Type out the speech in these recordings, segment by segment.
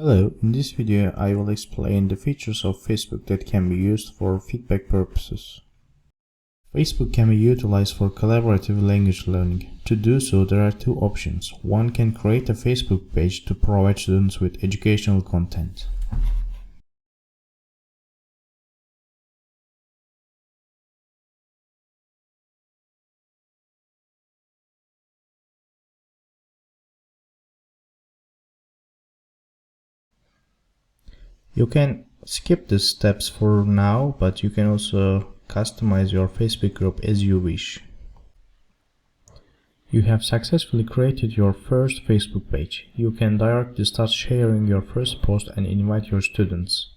Hello, in this video I will explain the features of Facebook that can be used for feedback purposes. Facebook can be utilized for collaborative language learning. To do so, there are two options. One can create a Facebook page to provide students with educational content. You can skip the steps for now, but you can also customize your Facebook group as you wish. You have successfully created your first Facebook page. You can directly start sharing your first post and invite your students.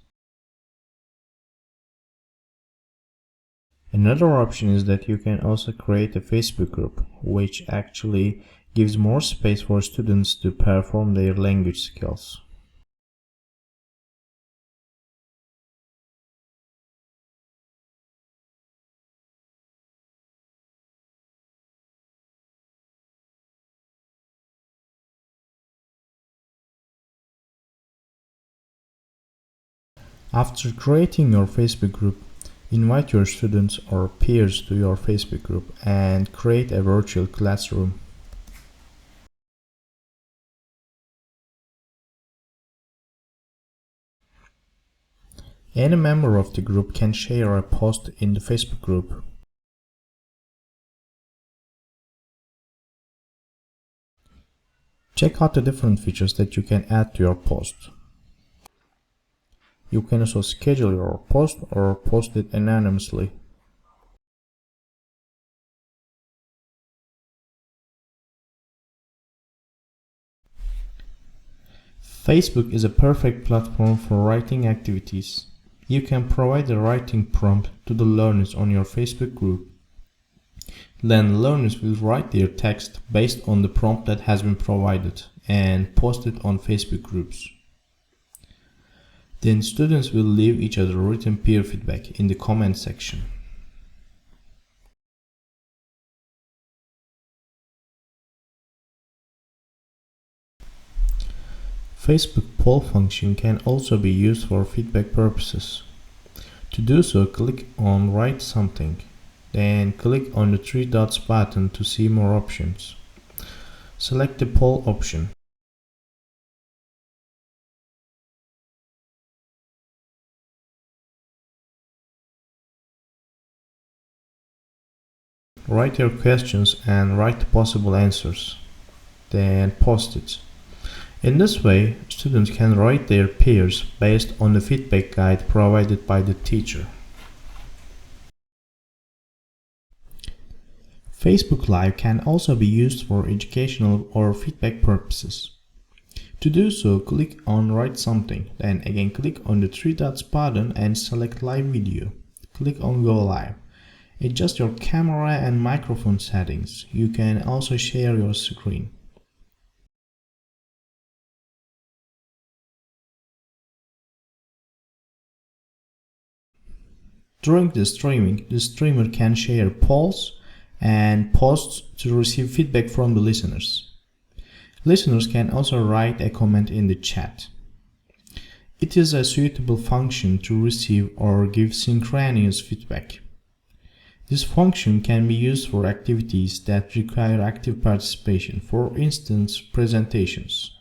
Another option is that you can also create a Facebook group, which actually gives more space for students to perform their language skills. After creating your Facebook group, invite your students or peers to your Facebook group and create a virtual classroom. Any member of the group can share a post in the Facebook group. Check out the different features that you can add to your post. You can also schedule your post or post it anonymously. Facebook is a perfect platform for writing activities. You can provide a writing prompt to the learners on your Facebook group. Then learners will write their text based on the prompt that has been provided and post it on Facebook groups. Then students will leave each other written peer feedback in the comment section. Facebook poll function can also be used for feedback purposes. To do so, click on Write Something, then click on the three dots button to see more options. Select the poll option. Write your questions and write the possible answers, then post it. In this way, students can rate their peers based on the feedback guide provided by the teacher. Facebook Live can also be used for educational or feedback purposes. To do so, click on Write Something, then again click on the three dots button and select Live Video. Click on Go Live. Adjust your camera and microphone settings. You can also share your screen. During the streaming, the streamer can share polls and posts to receive feedback from the listeners. Listeners can also write a comment in the chat. It is a suitable function to receive or give synchronous feedback. This function can be used for activities that require active participation, for instance, presentations.